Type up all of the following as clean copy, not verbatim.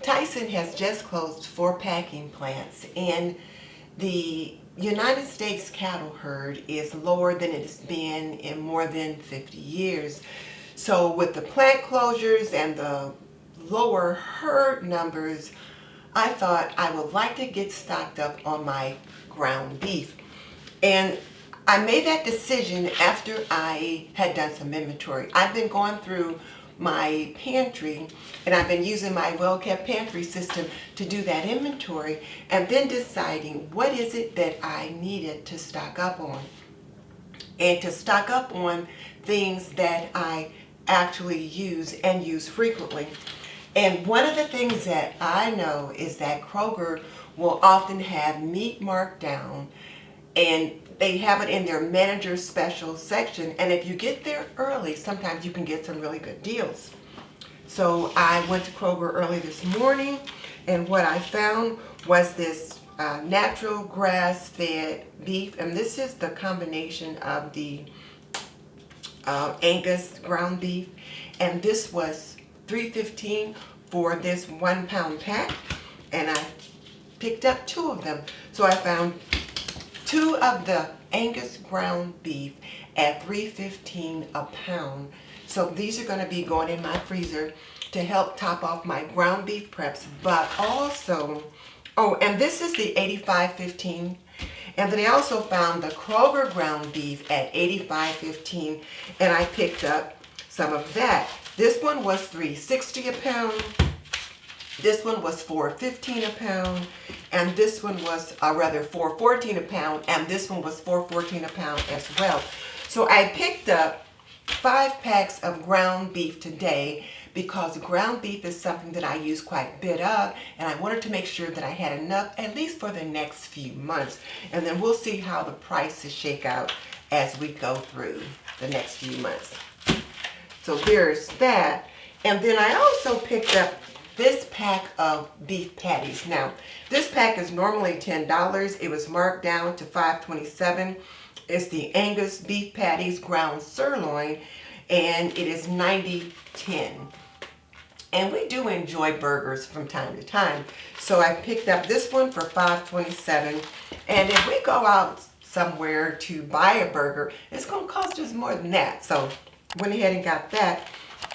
Tyson has just closed 4 packing plants, and the United States cattle herd is lower than it's been in more than 50 years. So with the plant closures and the lower herd numbers, I thought I would like to get stocked up on my ground beef. And I made that decision after I had done some inventory. I've been going through my pantry, and I've been using my Well-Kept Pantry System to do that inventory, and then deciding what is it that I needed to stock up on, and to stock up on things that I actually use and use frequently. And one of the things that I know is that Kroger will often have meat marked down, and they have it in their manager special section, and if you get there early, sometimes you can get some really good deals. So I went to Kroger early this morning, and what I found was this natural grass-fed beef, and this is the combination of the Angus ground beef, and this was $3.15 for this 1 pound pack, and I picked up 2 of them. So I found 2 of the Angus ground beef at $3.15 a pound. So these are going to be going in my freezer to help top off my ground beef preps, but also, oh, and this is the $85.15. And then I also found the Kroger ground beef at $85.15, and I picked up some of that. This one was $3.60 a pound. This one was $4.15 a pound, and this one was rather $4.14 a pound, and this one was $4.14 a pound as well. So I picked up 5 packs of ground beef today because ground beef is something that I use quite a bit of, and I wanted to make sure that I had enough at least for the next few months. And then we'll see how the prices shake out as we go through the next few months. So there's that. And then I also picked up this pack of beef patties. Now, this pack is normally $10. It was marked down to $5.27. It's the Angus beef patties ground sirloin, and it is $90.10. And we do enjoy burgers from time to time. So I picked up this one for $5.27. And if we go out somewhere to buy a burger, it's going to cost us more than that. So went ahead and got that.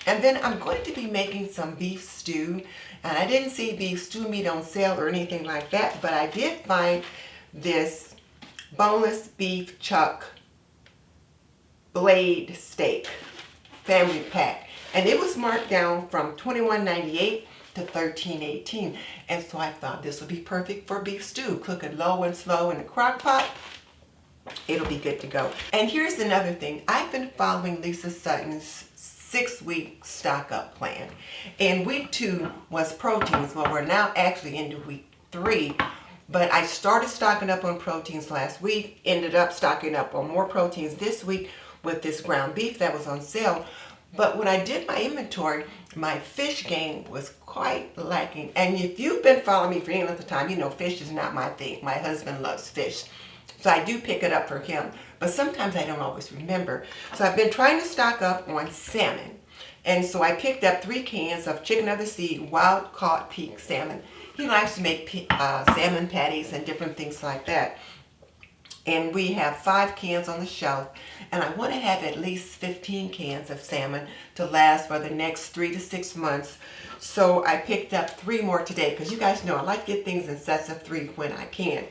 And then I'm going to be making some beef stew. And I didn't see beef stew meat on sale or anything like that, but I did find this boneless beef chuck blade steak family pack. And it was marked down from $21.98 to $13.18. And so I thought this would be perfect for beef stew. Cook it low and slow in the crock pot. It'll be good to go. And here's another thing. I've been following Leisa Sutton's 6-week stock up plan, and week 2 was proteins. Well, we're now actually into week 3, but I started stocking up on proteins last week, ended up stocking up on more proteins this week with this ground beef that was on sale. But when I did my inventory, my fish game was quite lacking. And if you've been following me for any length of time, you know fish is not my thing. My husband loves fish, so I do pick it up for him. But sometimes I don't always remember. So I've been trying to stock up on salmon. And so I picked up 3 cans of Chicken of the Sea wild caught peak salmon. He likes to make salmon patties and different things like that. And we have 5 cans on the shelf. And I want to have at least 15 cans of salmon to last for the next 3 to 6 months. So I picked up 3 more today, because you guys know I like to get things in sets of 3 when I can.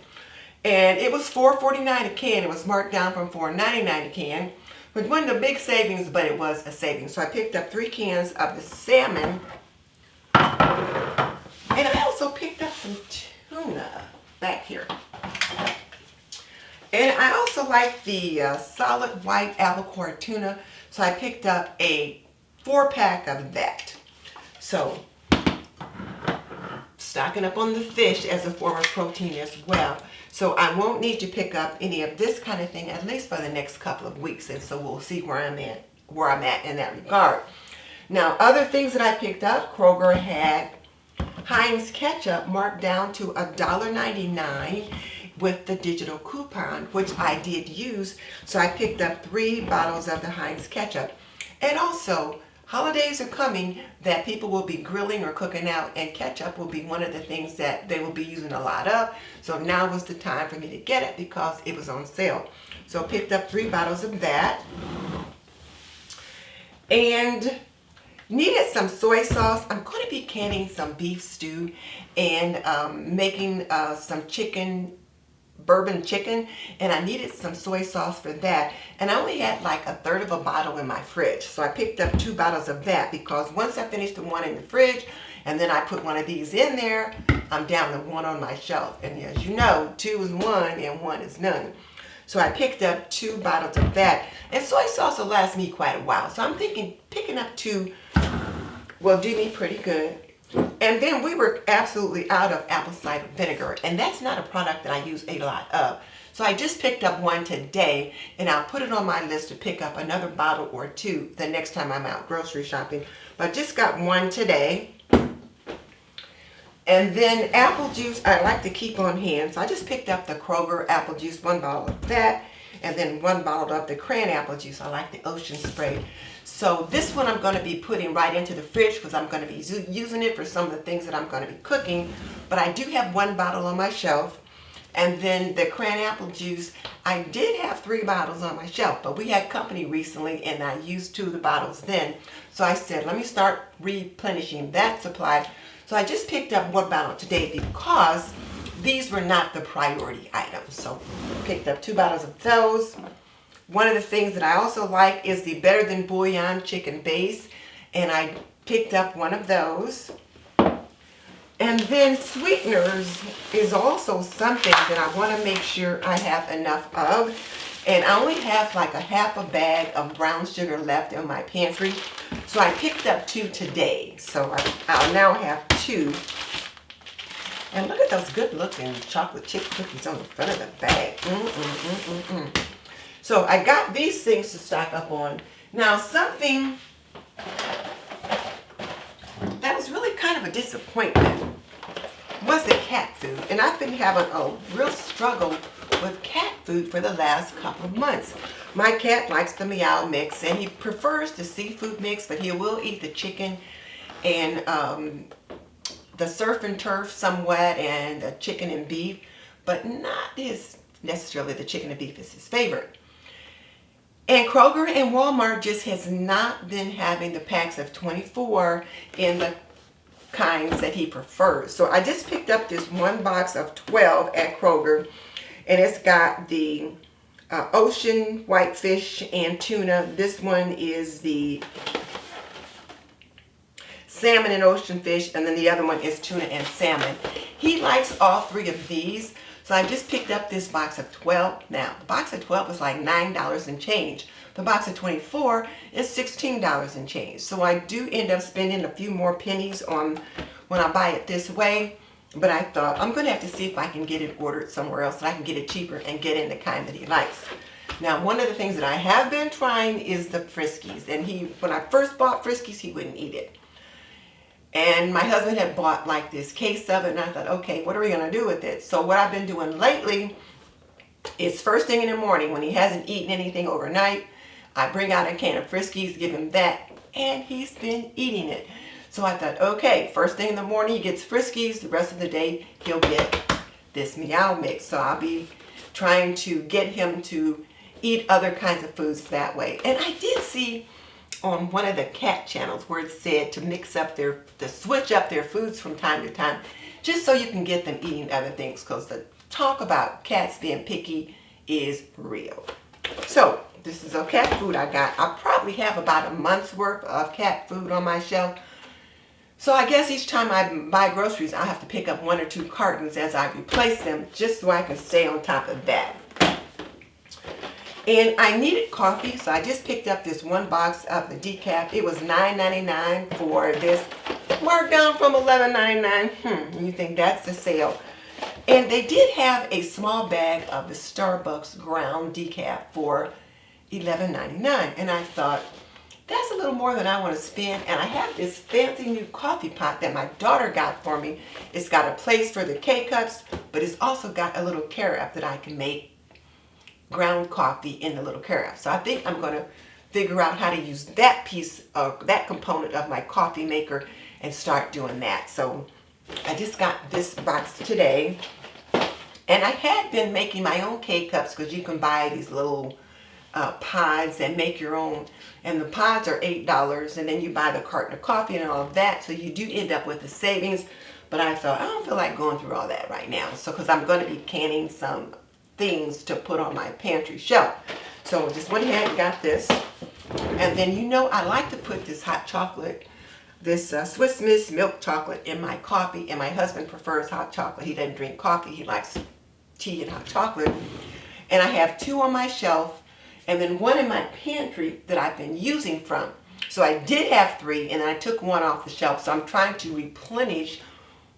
And it was $4.49 a can. It was marked down from $4.99 a can, which wasn't a big savings, but it was a savings. So I picked up 3 cans of the salmon. And I also picked up some tuna back here. And I also like the solid white albacore tuna, so I picked up a 4-pack of that. So, stocking up on the fish as a form of protein as well. So I won't need to pick up any of this kind of thing, at least for the next couple of weeks, and so we'll see where I'm at in that regard. Now, other things that I picked up, Kroger had Heinz ketchup marked down to $1.99 with the digital coupon, which I did use. So I picked up 3 bottles of the Heinz ketchup. And also, holidays are coming that people will be grilling or cooking out, and ketchup will be one of the things that they will be using a lot of. So now was the time for me to get it because it was on sale. So I picked up 3 bottles of that. And needed some soy sauce. I'm going to be canning some beef stew and making some bourbon chicken, and I needed some soy sauce for that, and I only had like 1/3 of a bottle in my fridge, so I picked up 2 bottles of that because once I finished the one in the fridge and then I put one of these in there, I'm down to 1 on my shelf, and as you know, 2 is 1 and 1 is none. So I picked up 2 bottles of that, and soy sauce will last me quite a while, so I'm thinking picking up 2 will do me pretty good. And then we were absolutely out of apple cider vinegar, and that's not a product that I use a lot of. So I just picked up 1 today, and I'll put it on my list to pick up another bottle or 2 the next time I'm out grocery shopping. But I just got 1 today. And then apple juice, I like to keep on hand. So I just picked up the Kroger apple juice, 1 bottle of that, and then 1 bottle of the cran apple juice. I like the ocean spray. So this one I'm going to be putting right into the fridge because I'm going to be using it for some of the things that I'm going to be cooking. But I do have 1 bottle on my shelf. And then the cran apple juice, I did have 3 bottles on my shelf, but we had company recently and I used 2 of the bottles then. So I said, let me start replenishing that supply. So I just picked up 1 bottle today because these were not the priority items. So I picked up 2 bottles of those. One of the things that I also like is the Better Than Bouillon chicken base, and I picked up 1 of those. And then sweeteners is also something that I want to make sure I have enough of. And I only have like a half a bag of brown sugar left in my pantry. So I picked up 2 today. So I'll now have 2. And look at those good looking chocolate chip cookies on the front of the bag. So I got these things to stock up on. Now something that was really kind of a disappointment was the cat food. And I've been having a real struggle with cat food for the last couple of months. My cat likes the meow mix and he prefers the seafood mix, but he will eat the chicken and the surf and turf somewhat and the chicken and beef, but not necessarily the chicken and beef is his favorite. And Kroger and Walmart just has not been having the packs of 24 in the kinds that he prefers. So I just picked up this 1 box of 12 at Kroger, and it's got the ocean whitefish and tuna. This one is the salmon and ocean fish, and then the other one is tuna and salmon. He likes all 3 of these. So I just picked up this box of 12. Now, the box of 12 is like $9 and change. The box of 24 is $16 and change. So I do end up spending a few more pennies on when I buy it this way. But I thought I'm going to have to see if I can get it ordered somewhere else so I can get it cheaper and get in the kind that he likes. Now, one of the things that I have been trying is the Friskies. And when I first bought Friskies, he wouldn't eat it. And my husband had bought like this case of it, and I thought, okay, what are we going to do with it? So what I've been doing lately is first thing in the morning when he hasn't eaten anything overnight, I bring out a can of Friskies, give him that, and he's been eating it. So I thought, okay, first thing in the morning he gets Friskies, the rest of the day he'll get this meow mix. So I'll be trying to get him to eat other kinds of foods that way. And I did see on one of the cat channels where it said to switch up their foods from time to time, just so you can get them eating other things, because the talk about cats being picky is real. So this is a cat food I got. I probably have about a month's worth of cat food on my shelf. So I guess each time I buy groceries, I have to pick up 1 or 2 cartons as I replace them, just so I can stay on top of that. And I needed coffee, so I just picked up this 1 box of the decaf. It was $9.99 for this, marked down from $11.99. You think that's a sale. And they did have a small bag of the Starbucks ground decaf for $11.99. And I thought, that's a little more than I want to spend. And I have this fancy new coffee pot that my daughter got for me. It's got a place for the K-cups, but it's also got a little carafe that I can make ground coffee in the little carafe. So I think I'm going to figure out how to use that piece of that component of my coffee maker and start doing that. So I just got this box today, and I had been making my own K-cups because you can buy these little pods and make your own, and the pods are $8, and then you buy the carton of coffee and all of that, so you do end up with the savings. But I thought I don't feel like going through all that right now, so because I'm going to be canning some things to put on my pantry shelf. So I just went ahead and got this. And then I like to put this hot chocolate, this Swiss Miss milk chocolate in my coffee, and my husband prefers hot chocolate. He doesn't drink coffee, he likes tea and hot chocolate. And I have 2 on my shelf, and then 1 in my pantry that I've been using from. So I did have 3, and I took 1 off the shelf, so I'm trying to replenish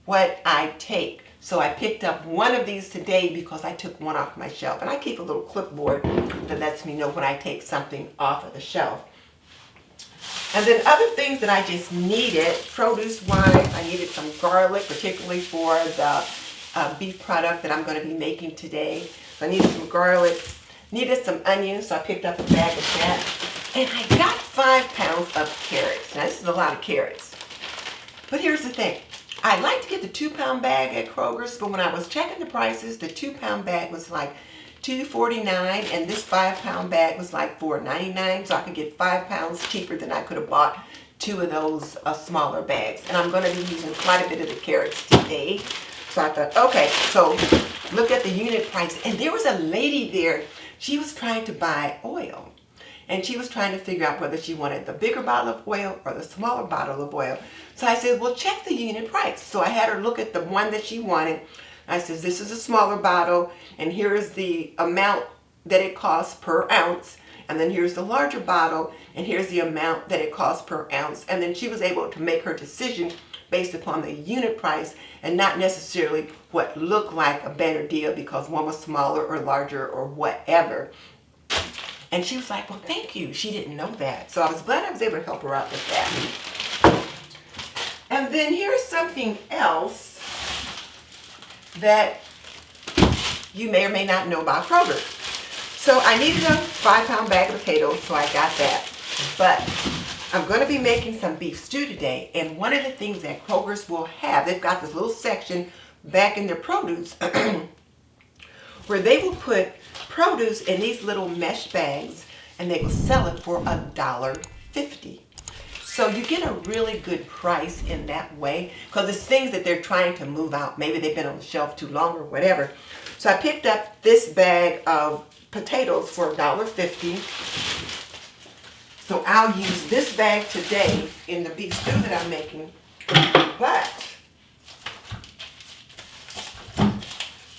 what I take. So I picked up 1 of these today because I took 1 off my shelf. And I keep a little clipboard that lets me know when I take something off of the shelf. And then other things that I just needed, produce-wise, I needed some garlic, particularly for the beef product that I'm going to be making today. So I needed some garlic, needed some onions, so I picked up a bag of that. And I got 5 pounds of carrots. Now this is a lot of carrots. But here's the thing. I like to get the 2-pound bag at Kroger's, but when I was checking the prices, the 2-pound bag was like $2.49, and this 5-pound bag was like $4.99, so I could get 5 pounds cheaper than I could have bought 2 of those smaller bags. And I'm going to be using quite a bit of the carrots today. So I thought, okay, so look at the unit price. And there was a lady there. She was trying to buy oil. And she was trying to figure out whether she wanted the bigger bottle of oil or the smaller bottle of oil. So I said, well, check the unit price. So I had her look at the one that she wanted. I said, this is a smaller bottle, and here is the amount that it costs per ounce. And then here's the larger bottle, and here's the amount that it costs per ounce. And then she was able to make her decision based upon the unit price and not necessarily what looked like a better deal because one was smaller or larger or whatever. And she was like, well, thank you. She didn't know that. So I was glad I was able to help her out with that. And then here's something else that you may or may not know about Kroger. So I needed a 5-pound bag of potatoes, so I got that. But I'm going to be making some beef stew today. And one of the things that Kroger's will have, they've got this little section back in their produce where they will put produce in these little mesh bags, and they will sell it for $1.50. So you get a really good price in that way because it's things that they're trying to move out. Maybe they've been on the shelf too long or whatever. So I picked up this bag of potatoes for $1.50. So I'll use this bag today in the beef stew that I'm making. But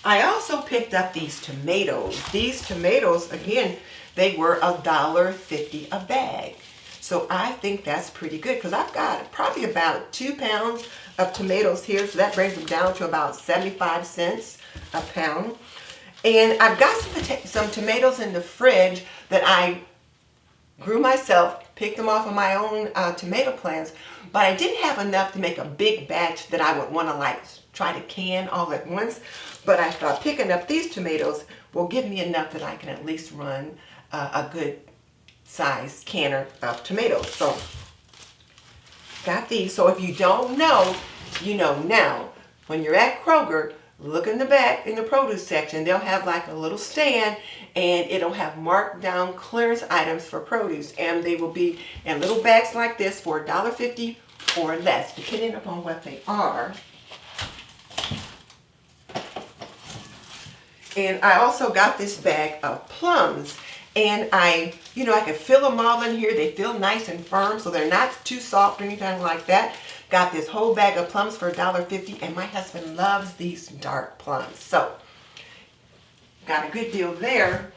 I also picked up these tomatoes. These tomatoes, again, they were $1.50 a bag. So I think that's pretty good because I've got probably about 2 pounds of tomatoes here. So that brings them down to about 75 cents a pound. And I've got some tomatoes in the fridge that I grew myself, picked them off of my own tomato plants. But I didn't have enough to make a big batch that I would want to try to can all at once. But I thought picking up these tomatoes will give me enough that I can at least run a good size canner of tomatoes. So got these. So if you don't know, you know now. When you're at Kroger, look in the back in the produce section. They'll have like a little stand, and it'll have marked down clearance items for produce, and they will be in little bags like this for $1.50 or less, depending upon what they are. And I also got this bag of plums, and I can fill them all in here. They feel nice and firm, so they're not too soft or anything like that. Got this whole bag of plums for $1.50, and my husband loves these dark plums. So, got a good deal there.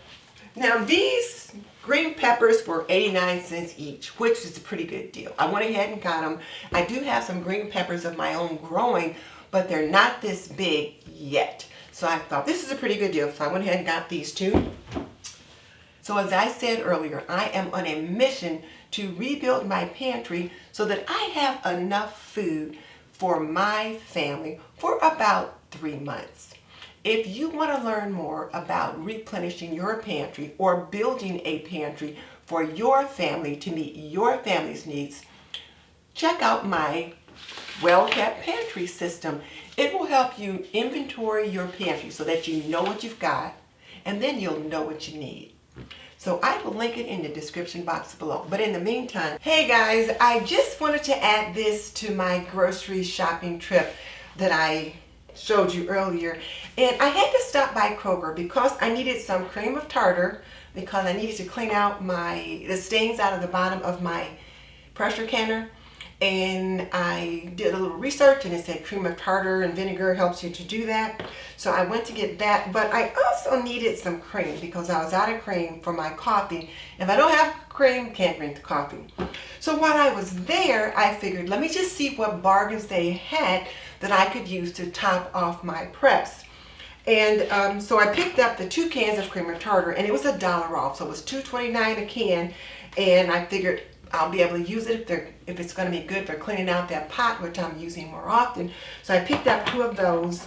Now, these green peppers were 89 cents each, which is a pretty good deal. I went ahead and got them. I do have some green peppers of my own growing, but they're not this big yet. So I thought this is a pretty good deal, so I went ahead and got these two. So as I said earlier, I am on a mission to rebuild my pantry so that I have enough food for my family for about 3 months. If you want to learn more about replenishing your pantry or building a pantry for your family to meet your family's needs, check out my Well-Kept Pantry System. It will help you inventory your pantry so that you know what you've got, and then you'll know what you need. So I will link it in the description box below. But in the meantime, hey guys, I just wanted to add this to my grocery shopping trip that I showed you earlier. And I had to stop by Kroger because I needed some cream of tartar, because I needed to clean out the stains out of the bottom of my pressure canner. And I did a little research and it said cream of tartar and vinegar helps you to do that. So I went to get that, but I also needed some cream because I was out of cream for my coffee. If I don't have cream, can't drink the coffee. So while I was there, I figured, let me just see what bargains they had that I could use to top off my preps. And so I picked up the 2 cans of cream of tartar, and it was $1 off, so it was $2.29 a can. And I figured I'll be able to use it if it's going to be good for cleaning out that pot, which I'm using more often. So I picked up 2 of those,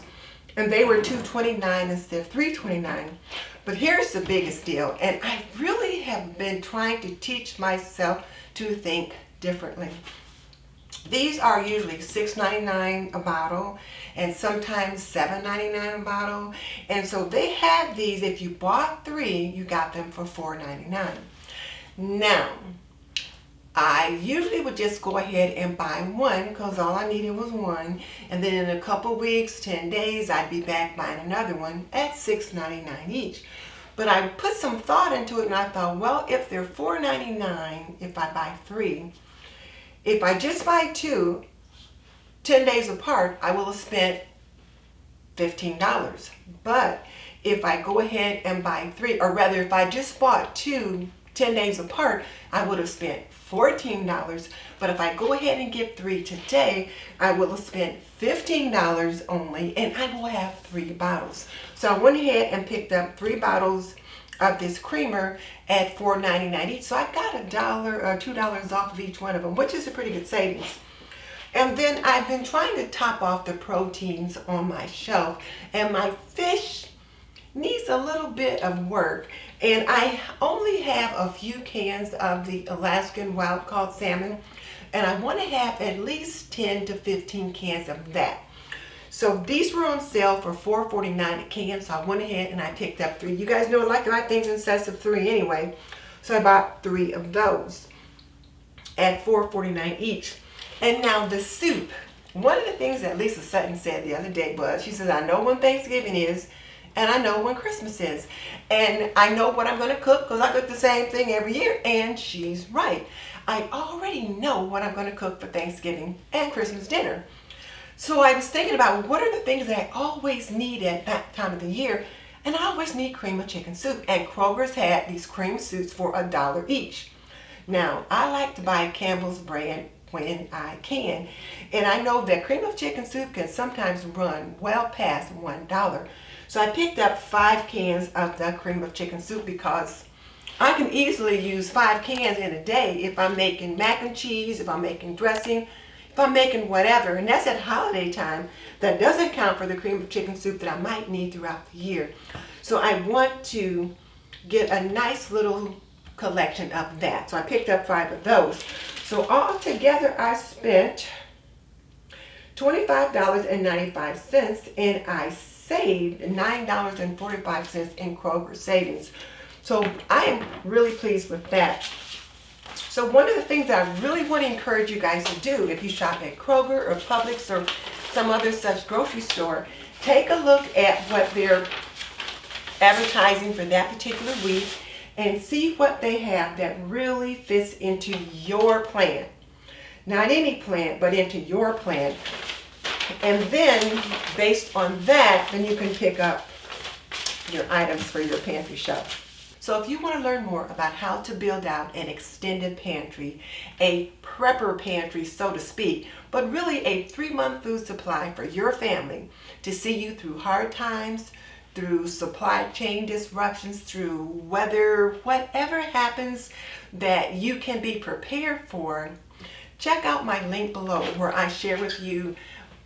and they were $2.29 instead of $3.29. But here's the biggest deal, and I really have been trying to teach myself to think differently. These are usually $6.99 a bottle, and sometimes $7.99 a bottle. And so they have these, if you bought 3, you got them for $4.99. Now, I usually would just go ahead and buy 1 because all I needed was 1. And then in a couple weeks, 10 days, I'd be back buying another one at $6.99 each. But I put some thought into it and I thought, well, if they're $4.99, if I buy 3, if I just buy 2, 10 days apart, I will have spent $15. But if I go ahead and buy 3, or rather if I just bought 2, 10 days apart, I would have spent $14. But if I go ahead and get 3 today, I will have spent $15 only, and I will have 3 bottles. So I went ahead and picked up 3 bottles of this creamer at $4.99 each. So I got $1 or $2 off of each one of them, which is a pretty good savings. And then I've been trying to top off the proteins on my shelf, and my fish needs a little bit of work. And I only have a few cans of the Alaskan wild-caught salmon, and I want to have at least 10 to 15 cans of that. So these were on sale for $4.49 a can, so I went ahead and I picked up 3. You guys know I like to buy things in sets of 3 anyway, so I bought 3 of those at $4.49 each. And now the soup. One of the things that Leisa Sutton said the other day was, she said, I know when Thanksgiving is, and I know when Christmas is. And I know what I'm going to cook because I cook the same thing every year. And she's right. I already know what I'm going to cook for Thanksgiving and Christmas dinner. So I was thinking about what are the things that I always need at that time of the year. And I always need cream of chicken soup. And Kroger's had these cream soups for $1 each. Now, I like to buy Campbell's brand when I can. And I know that cream of chicken soup can sometimes run well past $1. So I picked up 5 cans of the cream of chicken soup because I can easily use 5 cans in a day if I'm making mac and cheese, if I'm making dressing, if I'm making whatever. And that's at holiday time. That doesn't count for the cream of chicken soup that I might need throughout the year. So I want to get a nice little collection of that. So I picked up 5 of those. So altogether I spent $25.95, and I saved $9.45 in Kroger savings. So I am really pleased with that. So one of the things that I really want to encourage you guys to do if you shop at Kroger or Publix or some other such grocery store, take a look at what they're advertising for that particular week and see what they have that really fits into your plan. Not any plan, but into your plan. And then, based on that, then you can pick up your items for your pantry shelf. So if you want to learn more about how to build out an extended pantry, a prepper pantry, so to speak, but really a 3-month food supply for your family to see you through hard times, through supply chain disruptions, through weather, whatever happens that you can be prepared for, check out my link below where I share with you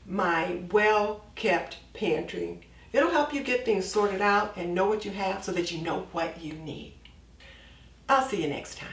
my well-kept pantry. It'll help you get things sorted out and know what you have so that you know what you need. I'll see you next time.